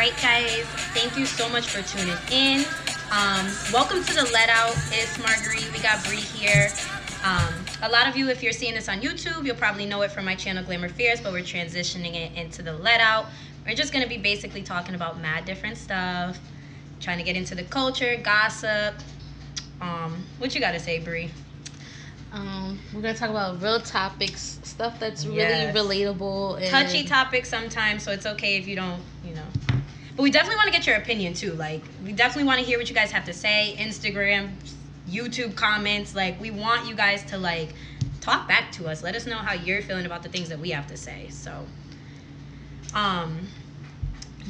Alright guys, thank you so much for tuning in. Welcome to the Let Out. It's Marguerite. We got Bree here. A lot of you, if you're seeing this on YouTube, you'll probably know it from my channel Glamour Fears, but we're transitioning it into the Let Out. We're just going to be basically talking about mad different stuff, trying to get into the culture, gossip. What you got to say, Bree? We're going to talk about real topics, stuff that's really relatable. And touchy topics sometimes, so it's okay if you don't, But we definitely want to get your opinion, too. Like, we definitely want to hear what you guys have to say. Instagram, YouTube comments. Like, we want you guys to, like, talk back to us. Let us know how you're feeling about the things that we have to say. So,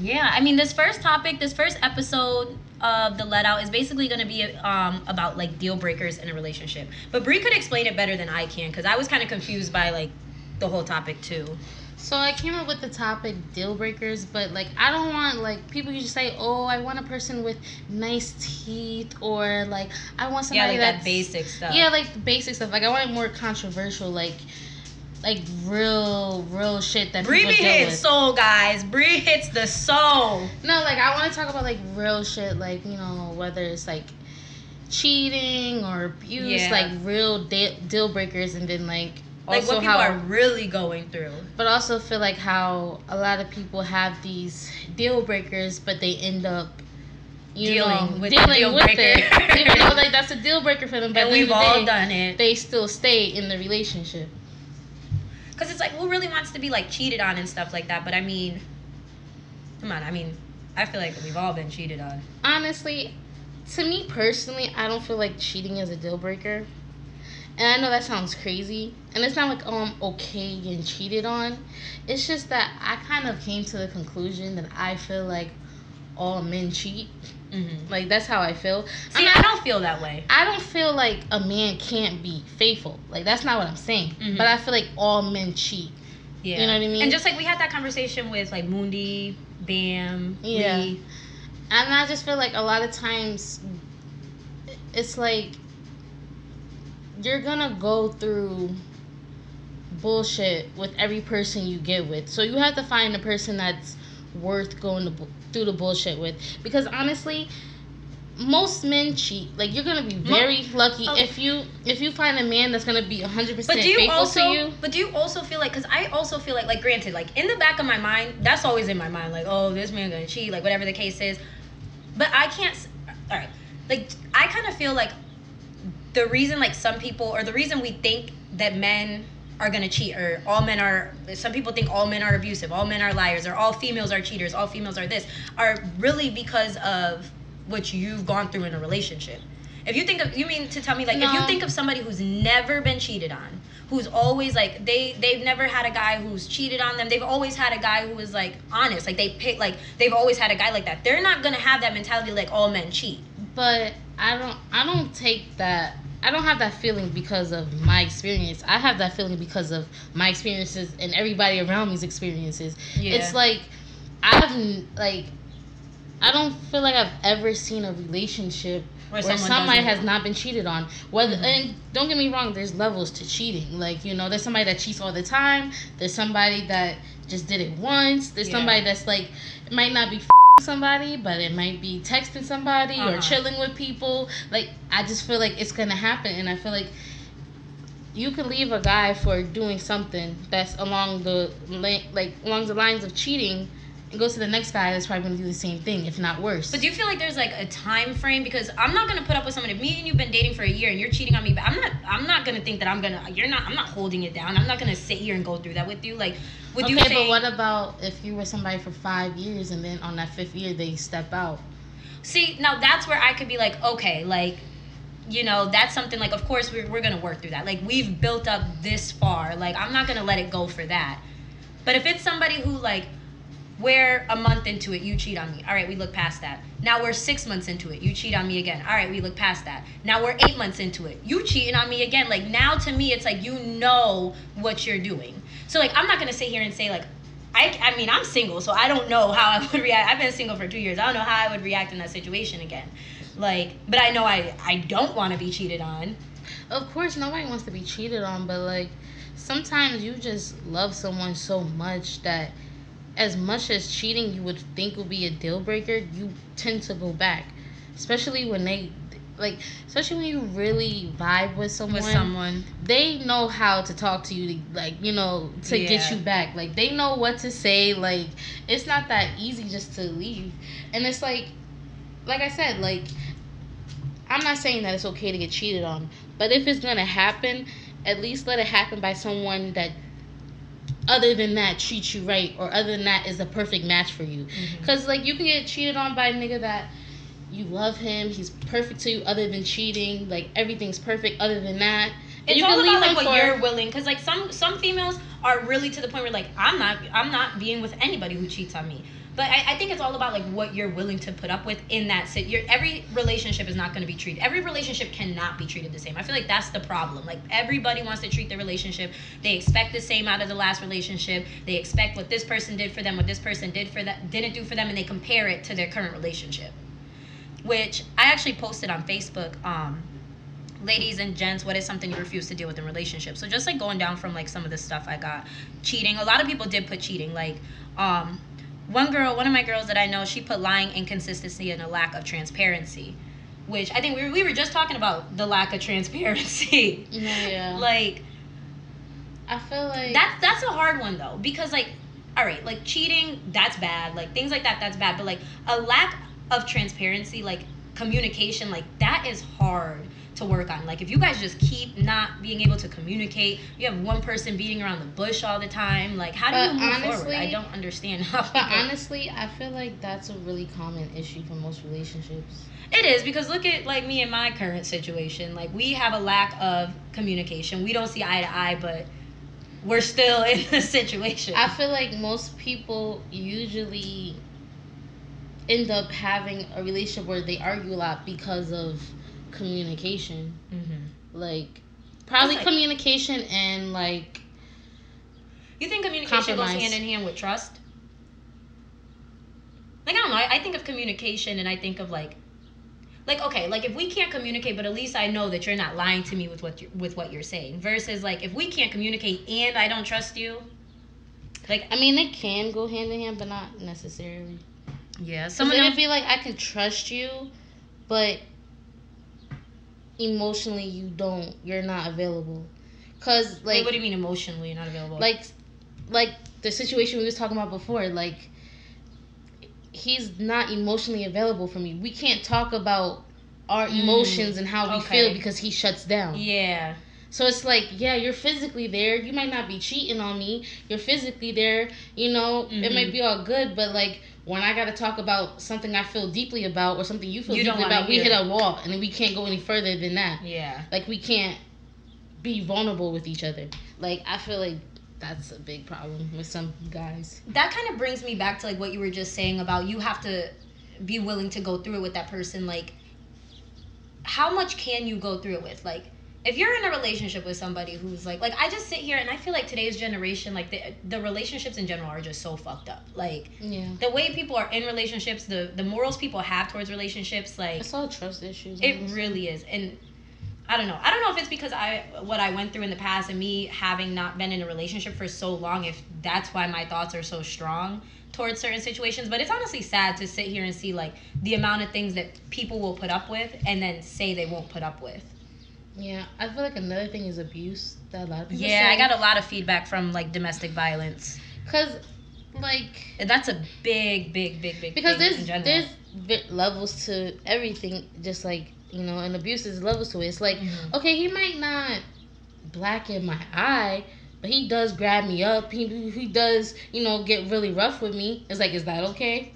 yeah. I mean, this first episode of the Let Out is basically going to be about, like, deal breakers in a relationship. But Bree could explain it better than I can, because I was kind of confused by, like, the whole topic, too. So I came up with the topic deal breakers, but like I don't want, like, people usually say, oh, I want a person with nice teeth, or like I want somebody that basic stuff. Yeah, like the basic stuff. Like I want it more controversial, like real shit that Bree people deal hits with. soul, guys. Bree hits the soul. No, like I want to talk about like real shit, like whether it's like cheating or abuse, like real deal breakers, and then like what people are really going through. But also feel like how a lot of people have these deal breakers, but they end up dealing with it. Even though like that's a deal breaker for them, but and we've all done it. They still stay in the relationship. Because it's like, who really wants to be like cheated on and stuff like that? But I mean, come on. I mean, I feel like we've all been cheated on. Honestly, to me personally, I don't feel like cheating is a deal breaker. And I know that sounds crazy. And it's not like, oh, I'm okay getting cheated on. It's just that I kind of came to the conclusion that I feel like all men cheat. Mm-hmm. Like, that's how I feel. See, I don't feel that way. I don't feel like a man can't be faithful. Like, that's not what I'm saying. Mm-hmm. But I feel like all men cheat. Yeah. You know what I mean? And just like we had that conversation with, like, Mundi, Bam, yeah. Lee. And I just feel like a lot of times it's like you're gonna go through bullshit with every person you get with. So you have to find a person that's worth going through the bullshit with. Because honestly, most men cheat. Like, you're gonna be very lucky if you find a man that's gonna be 100% faithful to you. But do you also feel like, because I also feel like granted, like in the back of my mind, that's always in my mind, like, oh, this man gonna cheat, like whatever the case is. But I can't. All right, like I kind of feel like the reason, like, some people, or the reason we think that men are gonna cheat, or all men are, some people think all men are abusive, all men are liars, or all females are cheaters, all females are this, are really because of what you've gone through in a relationship. If you think of, you mean to tell me, like, if you think of somebody who's never been cheated on, who's always, like, they've never had a guy who's cheated on them, they've always had a guy who is, like, honest, like, they've always had a guy like that, they're not gonna have that mentality like all men cheat. But I don't take that. I don't have that feeling because of my experience. I have that feeling because of my experiences and everybody around me's experiences. Yeah. It's like I don't feel like I've ever seen a relationship where somebody has not been cheated on. Whether and don't get me wrong, there's levels to cheating. Like, there's somebody that cheats all the time. There's somebody that just did it once. There's somebody that's like, it might not be somebody, but it might be texting somebody or chilling with people. Like, I just feel like it's gonna happen, and I feel like you can leave a guy for doing something that's along the lines of cheating, and go to the next guy that's probably gonna do the same thing, if not worse. But do you feel like there's like a time frame? Because I'm not gonna put up with somebody. If me and you've been dating for a year and you're cheating on me, but I'm not gonna think that I'm not holding it down. I'm not gonna sit here and go through that with you. Like, would you say? But what about if you were somebody for 5 years and then on that 5th year they step out? See, now that's where I could be like, okay, like, that's something, like, of course we're gonna work through that. Like, we've built up this far. Like, I'm not gonna let it go for that. But if it's somebody who, like, we're a month into it, you cheat on me. All right, we look past that. Now we're 6 months into it, you cheat on me again. All right, we look past that. Now we're 8 months into it, you cheating on me again. Like, now to me, it's like, what you're doing. So, like, I'm not gonna sit here and say, like, I mean, I'm single, so I don't know how I would react. I've been single for 2 years. I don't know how I would react in that situation again. Like, but I know I don't want to be cheated on. Of course, nobody wants to be cheated on, but, like, sometimes you just love someone so much that as much as cheating you would think would be a deal breaker, you tend to go back, especially when they like, especially when you really vibe with someone. They know how to talk to you to, like, you know, to get you back. Like, they know what to say. Like, it's not that easy just to leave. And it's like I said, like, I'm not saying that it's okay to get cheated on, but if it's gonna happen, at least let it happen by someone that, other than that, treats you right, or other than that, is a perfect match for you. Because, like, you can get cheated on by a nigga that you love him, he's perfect to you, other than cheating, like, everything's perfect other than that. It's you all about, like, what you're willing, because, like, some females are really to the point where, like, I'm not being with anybody who cheats on me. But I think it's all about, like, what you're willing to put up with in that every relationship is not going to be treated. Every relationship cannot be treated the same. I feel like that's the problem. Like, everybody wants to treat their relationship. They expect the same out of the last relationship. They expect what this person did for them, what this person didn't do for them, and they compare it to their current relationship. Which I actually posted on Facebook. Ladies and gents, what is something you refuse to deal with in relationships? So just, like, going down from, like, some of the stuff I got. Cheating. A lot of people did put cheating. Like, one of my girls that I know, she put lying, inconsistency, and a lack of transparency, which I think we were just talking about the lack of transparency. Yeah. Like, I feel like that's a hard one though, because, like, all right, like, cheating, that's bad, like, things like that, that's bad, but, like, a lack of transparency, like, communication, like, that is hard to work on. Like, if you guys just keep not being able to communicate, you have one person beating around the bush all the time, like, how do you move forward? I don't understand how people... But honestly, I feel like that's a really common issue for most relationships. It is, because look at, like, me and my current situation. Like, we have a lack of communication. We don't see eye to eye, but we're still in the situation. I feel like most people usually end up having a relationship where they argue a lot because of communication. Like, probably like, communication and, like, you think communication goes hand in hand with trust? Like, I don't know, I think of communication and I think of, like, okay, like, if we can't communicate, but at least I know that you're not lying to me with what you're saying, versus, like, if we can't communicate and I don't trust you, like, I mean, it can go hand in hand, but not necessarily. Yeah, it'd be like, I can trust you, but emotionally you're not available. Cause, like, wait, what do you mean emotionally you're not available? Like the situation we was talking about before, like, he's not emotionally available for me. We can't talk about our emotions and how we feel because he shuts down. Yeah. So it's like, yeah, you're physically there. You might not be cheating on me. You're physically there. You know, it might be all good, but, like, when I got to talk about something I feel deeply about or something you feel deeply about, we hit a wall and we can't go any further than that. Yeah. Like, we can't be vulnerable with each other. Like, I feel like that's a big problem with some guys. That kind of brings me back to, like, what you were just saying about you have to be willing to go through it with that person. Like, how much can you go through it with? Like, if you're in a relationship with somebody who's like I just sit here and I feel like today's generation, like, the relationships in general are just so fucked up. Like, the way people are in relationships, the morals people have towards relationships, like, it's all trust issues. It really is. And I don't know if it's because what I went through in the past and me having not been in a relationship for so long, if that's why my thoughts are so strong towards certain situations. But it's honestly sad to sit here and see, like, the amount of things that people will put up with and then say they won't put up with. Yeah, I feel like another thing is abuse that a lot of people say. I got a lot of feedback from, like, domestic violence. Because, like... that's a big because thing there's levels to everything, just like, you know, and abuse is levels to it. It's like, okay, he might not blacken my eye, but he does grab me up. He does, you know, get really rough with me. It's like, is that okay?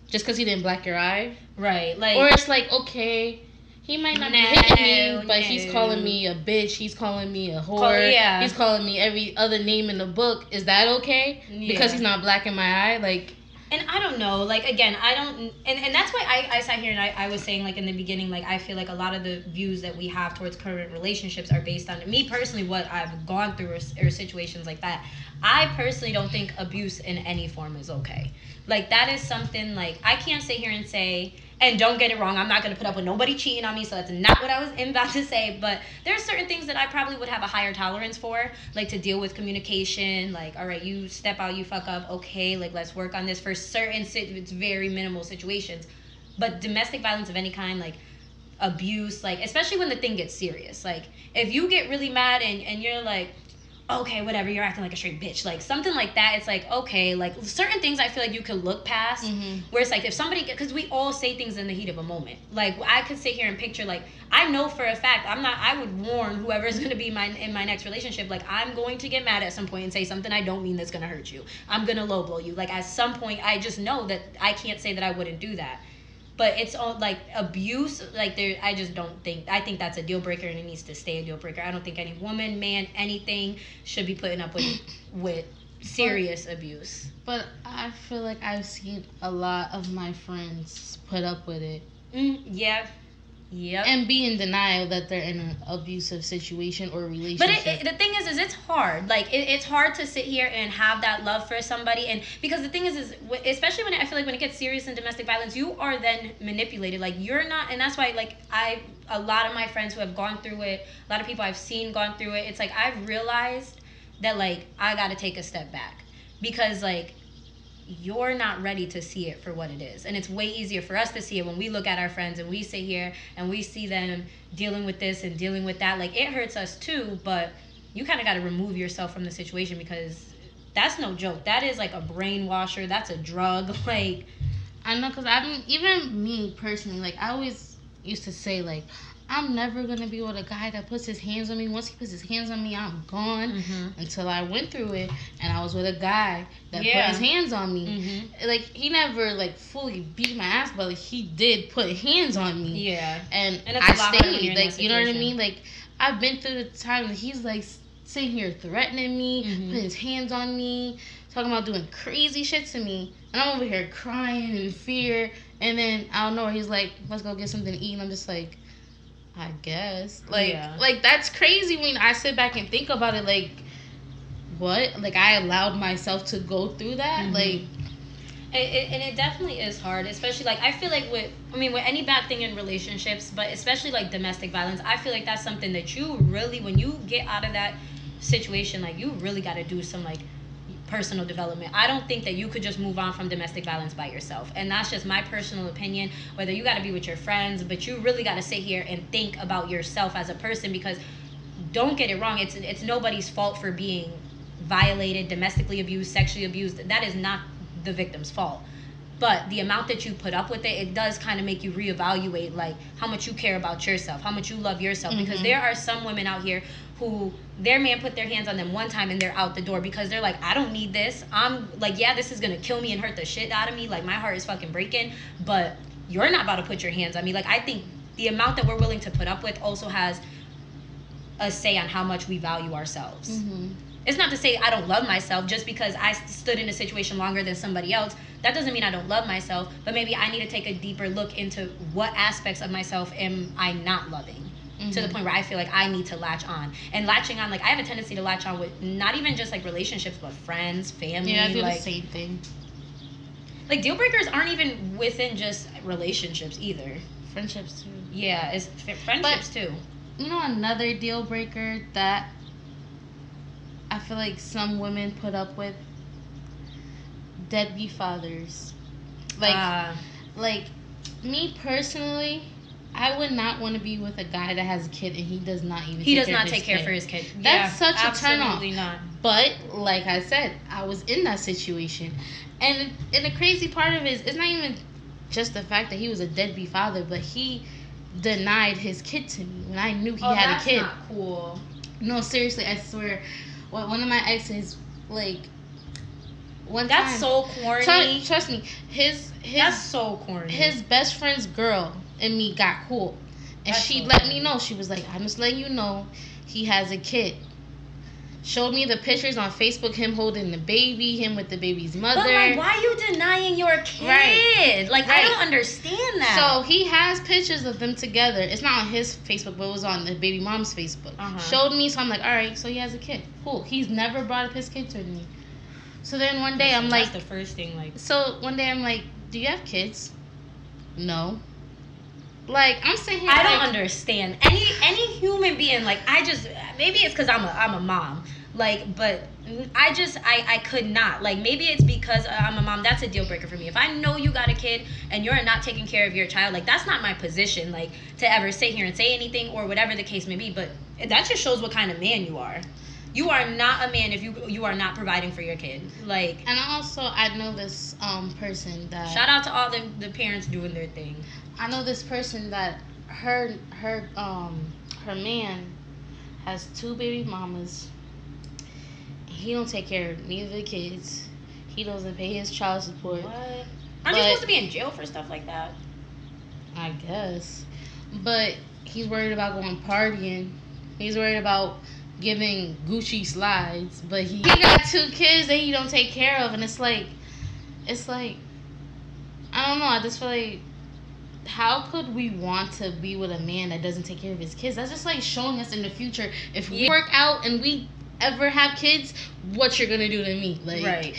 Just because he didn't black your eye? Right. Like, or it's like, okay... He might not be hitting me, but he's calling me a bitch. He's calling me a whore. He's calling me every other name in the book. Is that okay? Yeah. Because he's not black in my eye? Like... And I don't know. Like, again, I don't... And that's why I sat here and I was saying, like, in the beginning, like, I feel like a lot of the views that we have towards current relationships are based on, me personally, what I've gone through or situations like that. I personally don't think abuse in any form is okay. Like, that is something, like, I can't sit here and say... And don't get it wrong, I'm not going to put up with nobody cheating on me, so that's not what I was about to say. But there are certain things that I probably would have a higher tolerance for, like to deal with communication. Like, all right, you step out, you fuck up, okay, like let's work on this for certain, it's very minimal situations. But domestic violence of any kind, like abuse, like especially when the thing gets serious, like if you get really mad and you're like, okay, whatever, you're acting like a straight bitch, like something like that, it's like, okay, like certain things I feel like you could look past, where it's like if somebody, because we all say things in the heat of a moment, like I could sit here and picture, like I know for a fact, I would warn whoever's going to be in my next relationship, like I'm going to get mad at some point and say something I don't mean that's going to hurt you, I'm going to low blow you, like at some point I just know that I can't say that I wouldn't do that. But it's all like abuse, like there. I just don't think. I think that's a deal breaker, and it needs to stay a deal breaker. I don't think any woman, man, anything should be putting up with serious abuse. But I feel like I've seen a lot of my friends put up with it. Yeah. Yep. And be in denial that they're in an abusive situation or relationship. But the thing is it's hard. Like, it's hard to sit here and have that love for somebody. And because the thing is especially when I feel like when it gets serious in domestic violence, you are then manipulated. Like, you're not, and that's why, like, a lot of my friends who have gone through it, a lot of people I've seen gone through it, it's like I've realized that, like, I got to take a step back. Because, like, you're not ready to see it for what it is. And it's way easier for us to see it when we look at our friends and we sit here and we see them dealing with this and dealing with that. Like, it hurts us too, but you kind of got to remove yourself from the situation, because that's no joke. That is like a brainwasher. That's a drug. Like, I know, because even me personally, like, I always used to say, like, I'm never going to be with a guy that puts his hands on me. Once he puts his hands on me, I'm gone. Until I went through it and I was with a guy that put his hands on me. Like, he never, like, fully beat my ass, but, like, he did put hands on me. Yeah. And I stayed. Like, you know what I mean? Like, I've been through the time that he's, like, sitting here threatening me, putting his hands on me, talking about doing crazy shit to me. And I'm over here crying in fear. And then, I don't know, he's like, let's go get something to eat. And I'm just like, I guess. Like, that's crazy when I sit back and think about it. Like, what? Like, I allowed myself to go through that? Like, and it definitely is hard, especially, like, I feel like with any bad thing in relationships, but especially, like, domestic violence, I feel like that's something that you really, when you get out of that situation, like, you really got to do some, like, personal development. I don't think that you could just move on from domestic violence by yourself. And that's just my personal opinion, whether you got to be with your friends, but you really got to sit here and think about yourself as a person, because don't get it wrong, it's nobody's fault for being violated, domestically abused, sexually abused. That is not the victim's fault. But the amount that you put up with it does kind of make you reevaluate, like, how much you care about yourself, how much you love yourself. Because there are some women out here who their man put their hands on them one time and they're out the door, because they're like, I don't need this. I'm like, yeah, this is going to kill me and hurt the shit out of me. Like, my heart is fucking breaking, but you're not about to put your hands on me. Like, I think the amount that we're willing to put up with also has a say on how much we value ourselves. It's not to say I don't love myself just because I stood in a situation longer than somebody else. That doesn't mean I don't love myself, but maybe I need to take a deeper look into what aspects of myself am I not loving, to the point where I feel like I need to latch on. And latching on, like, I have a tendency to latch on with not even just, like, relationships, but friends, family. Yeah, I do like, the same thing. Like, deal breakers aren't even within just relationships either. Friendships, too. Yeah, it's friendships, too. You know, another deal breaker that I feel like some women put up with? Deadbeat fathers. Like, me personally, I would not want to be with a guy that has a kid and he does not even take care for his kid. That's such a turn off. Absolutely not. But, like I said, I was in that situation. And the crazy part of it is, it's not even just the fact that he was a deadbeat father, but he denied his kid to me when I knew he had a kid. That's not cool. No, seriously, I swear. One of my exes, like, one That's time, so corny. Trust me, that's so corny. His best friend's girl and me got cool, and she let me know. She was like, "I'm just letting you know, he has a kid." Showed me the pictures on Facebook, him holding the baby, him with the baby's mother. But, like, why are you denying your kid? Right. Like, I don't understand that. So, he has pictures of them together. It's not on his Facebook, but it was on the baby mom's Facebook. Showed me, so I'm like, all right, so he has a kid. Cool. He's never brought up his kid to me. So, then one day I'm like... That's the first thing, like... So, one day I'm like, do you have kids? No. Like, I'm sitting here. I don't understand any human being. Like, I just, maybe it's because I'm a mom. Like, but I could not. Like, maybe it's because I'm a mom. That's a deal breaker for me. If I know you got a kid and you're not taking care of your child, like, that's not my position, like, to ever sit here and say anything or whatever the case may be. But that just shows what kind of man you are. You are not a man if you are not providing for your kid. Like, and also, I know this person that... Shout out to all the parents doing their thing. I know this person that her man has 2 baby mamas. He don't take care of neither of the kids. He doesn't pay his child support. What? Aren't you supposed to be in jail for stuff like that? I guess. But he's worried about going partying. He's worried about giving Gucci slides. But he got 2 kids that he don't take care of. And it's like, I don't know. I just feel like, how could we want to be with a man that doesn't take care of his kids? That's just like showing us in the future, if we work out and we ever have kids, what you're gonna do to me. Like,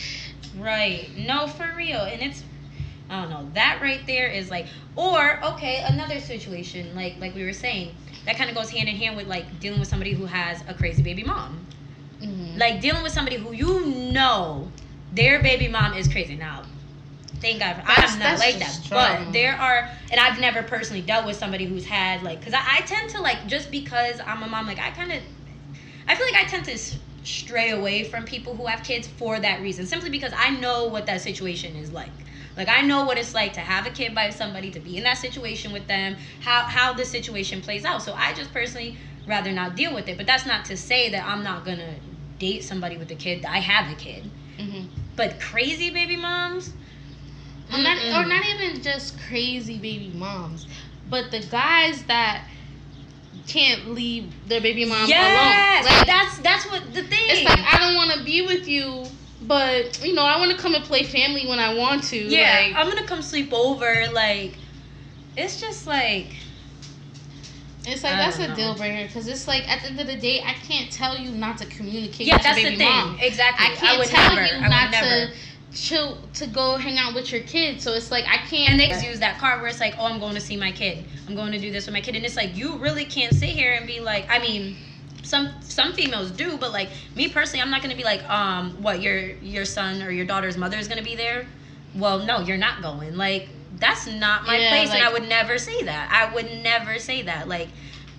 right. No, for real. And it's, I don't know, that right there is like, or okay, another situation, like we were saying, that kind of goes hand in hand with like dealing with somebody who has a crazy baby mom. Mm-hmm. Like dealing with somebody who you know their baby mom is crazy. Now, thank God, I'm not like that. But there are, and I've never personally dealt with somebody who's had, like, because I tend to, like, just because I'm a mom, like, I feel like I tend to stray away from people who have kids for that reason. Simply because I know what that situation is like. Like, I know what it's like to have a kid by somebody, to be in that situation with them, how the situation plays out. So I just personally rather not deal with it. But that's not to say that I'm not going to date somebody with a kid. I have a kid. Mm-hmm. But crazy baby moms... Or not even just crazy baby moms, but the guys that can't leave their baby mom alone. Like, that's what the thing. It's like, I don't want to be with you, but you know, I want to come and play family when I want to. Yeah, like, I'm gonna come sleep over. Like, it's just like. It's like, that's a deal breaker, because it's like, at the end of the day, I can't tell you not to communicate with your baby mom. Exactly. I can't tell you not to chill, to go hang out with your kid. So it's like, I can't. And they use that card where it's like, oh, I'm going to see my kid, I'm going to do this with my kid, and it's like, you really can't sit here and be like, I mean, some females do, but like me personally, I'm not going to be like, what, your son or your daughter's mother is going to be there? Well, no, you're not going. Like, that's not my place. Like, and I would never say that. Like,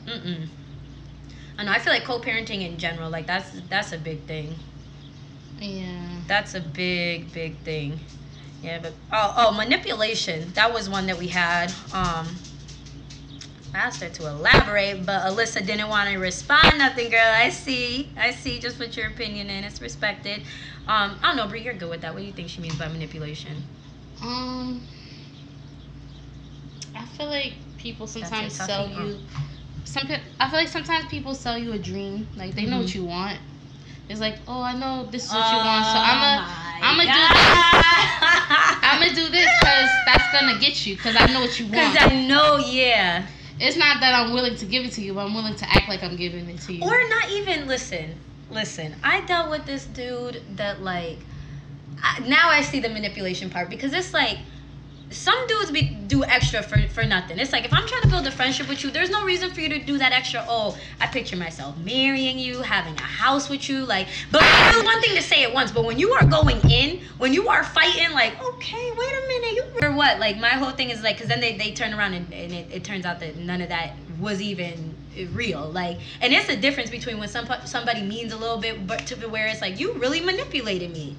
I know, I feel like co-parenting in general, like, that's a big thing. Yeah, that's a big thing. Yeah, but manipulation, that was one that we had. I asked her to elaborate, but Alyssa didn't want to respond. Nothing, girl. I see, just put your opinion in, it's respected. I don't know, Brie, you're good with that. What do you think she means by manipulation? I feel like people sometimes sell you I feel like sometimes people sell you a dream. Like, they know what you want. It's like, oh, I know this is what you want, so I'm gonna do this. I'm gonna do this because that's gonna get you, because I know what you want. Because I know, yeah. It's not that I'm willing to give it to you, but I'm willing to act like I'm giving it to you. Or not even, listen. I dealt with this dude that, like, now I see the manipulation part, because it's like, some dudes do extra for nothing. It's like, if I'm trying to build a friendship with you, there's no reason for you to do that extra. Oh, I picture myself marrying you, having a house with you. Like, but it's one thing to say it once, but when you are going in, when you are fighting, like, okay, wait a minute, you or what? Like, my whole thing is like, because then they turn around and it turns out that none of that was even real. Like, and it's a difference between when somebody means a little bit, but to where it's like, you really manipulated me.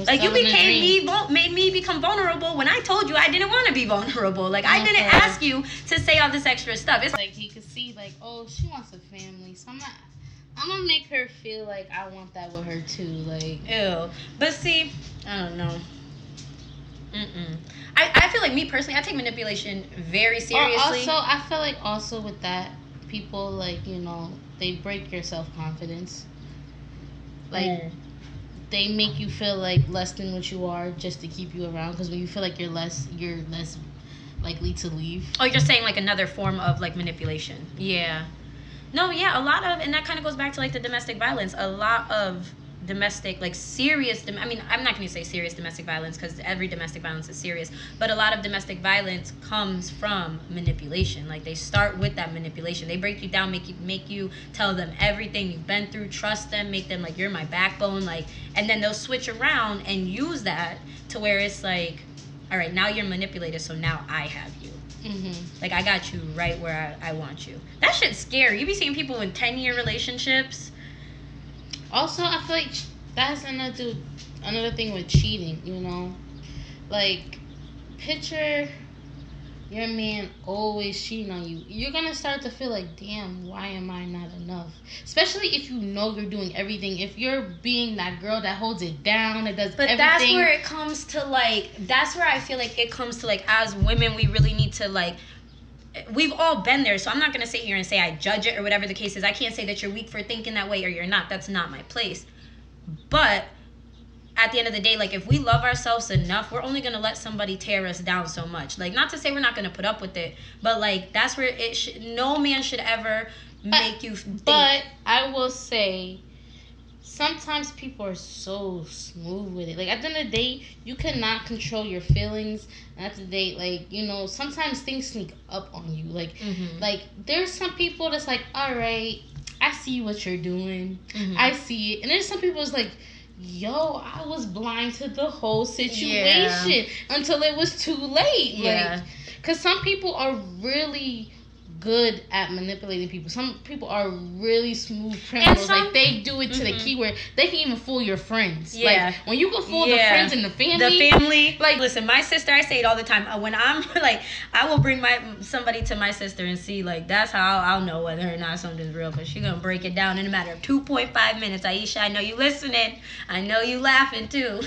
Like, you made me become vulnerable when I told you I didn't want to be vulnerable. Like, I didn't ask you to say all this extra stuff. It's like, he could see, like, oh, she wants a family, so I'm gonna make her feel like I want that with her too. Like, ew. But see, I don't know. I feel like, me personally, I take manipulation very seriously. Also, I feel like also with that, people, like, you know, they break your self-confidence. Like, they make you feel like less than what you are just to keep you around, because when you feel like you're less likely to leave. Oh, you're saying like another form of like manipulation. Yeah. No, yeah, a lot of, and that kind of goes back to like the domestic violence. A lot of domestic, like serious, I mean, I'm not going to say serious domestic violence because every domestic violence is serious, but a lot of domestic violence comes from manipulation. Like they start with that manipulation. They break you down, make you tell them everything you've been through, trust them, make them like you're my backbone, like, and then they'll switch around and use that to where it's like, all right, now you're manipulated, so now I have you. Like I got you right where I want you. That shit's scary. You be seeing people in 10-year relationships. Also, I feel like that's another thing with cheating, you know? Like, picture your man always cheating on you. You're going to start to feel like, damn, why am I not enough? Especially if you know you're doing everything. If you're being that girl that holds it down, that does everything. But that's where it comes to, like, that's where I feel like it comes to, like, as women, we really need to, like, we've all been there, so I'm not going to sit here and say I judge it or whatever the case is. I can't say that you're weak for thinking that way or you're not. That's not my place. But at the end of the day, like, if we love ourselves enough, we're only going to let somebody tear us down so much. Like, not to say we're not going to put up with it, but, like, that's where no man should ever make you think. But I will say, sometimes people are so smooth with it. Like, at the end of the day, you cannot control your feelings. And at the day, like, you know, sometimes things sneak up on you. Like, like there's some people that's like, all right, I see what you're doing. I see it. And there's some people that's like, yo, I was blind to the whole situation until it was too late. Yeah. Like, because some people are really good at manipulating people. Some people are really smooth criminals. Like, they do it to the key where they can even fool your friends. Yeah. Like, when you can fool the friends and the family. Like, listen, my sister, I say it all the time. When I'm, like, I will bring somebody to my sister and see, like, that's how I'll know whether or not something's real. Because she's going to break it down in a matter of 2.5 minutes. Aisha, I know you listening. I know you laughing, too.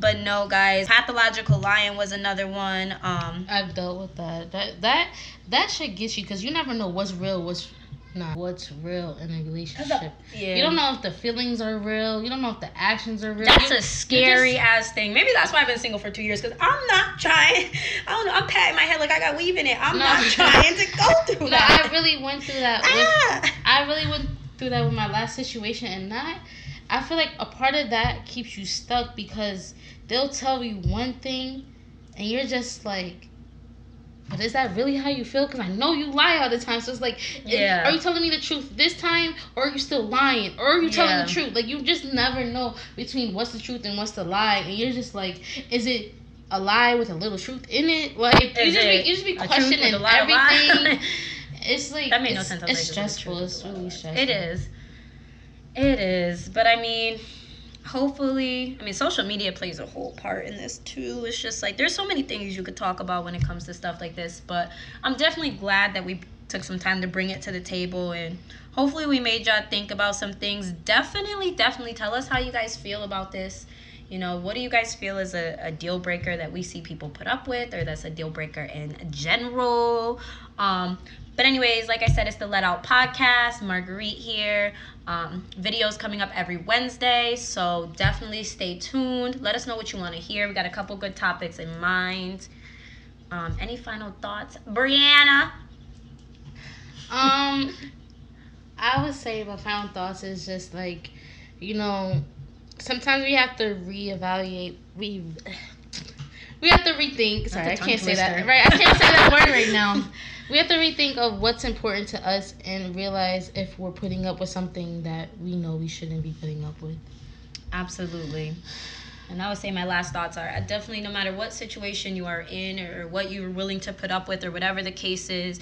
But no, guys, pathological lying was another one. I've dealt with that. That shit gets you because you never know what's real, what's not. What's real in a relationship? You don't know if the feelings are real. You don't know if the actions are real. That's a scary ass thing. Maybe that's why I've been single for 2 years, because I'm not trying. I don't know. I'm patting my head like I got weave in it. I'm not trying to go through that. I really went through that. With my last situation, and that I feel like a part of that keeps you stuck because they'll tell you one thing, and you're just like, but is that really how you feel? Because I know you lie all the time. So it's like, are you telling me the truth this time? Or are you still lying? Or are you telling the truth? Like, you just never know between what's the truth and what's the lie. And you're just like, is it a lie with a little truth in it? Like, you just be questioning everything. It's like, that made no sense. It's stressful. It's really stressful. It is. But I mean, hopefully, social media plays a whole part in this too. It's just like, there's so many things you could talk about when it comes to stuff like this, but I'm definitely glad that we took some time to bring it to the table, and hopefully we made y'all think about some things. Definitely tell us how you guys feel about this. You know, what do you guys feel is a deal breaker that we see people put up with, or that's a deal breaker in general? But anyways, like I said, it's the Let Out podcast. Marguerite here. Videos coming up every Wednesday, so definitely stay tuned. Let us know what you want to hear. We got a couple good topics in mind. Any final thoughts, Brianna? I would say my final thoughts is just like, you know, sometimes we have to reevaluate. We have to rethink. Sorry, I can't say that. Right, I can't say that word right now. We have to rethink of what's important to us and realize if we're putting up with something that we know we shouldn't be putting up with. Absolutely. And I would say my last thoughts are, definitely, no matter what situation you are in or what you're willing to put up with or whatever the case is,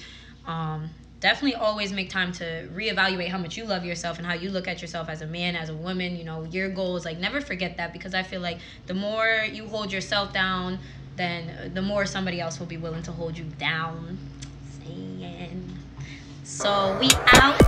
definitely always make time to reevaluate how much you love yourself and how you look at yourself as a man, as a woman. You know, your goals, like, never forget that, because I feel like the more you hold yourself down, then the more somebody else will be willing to hold you down. So we out.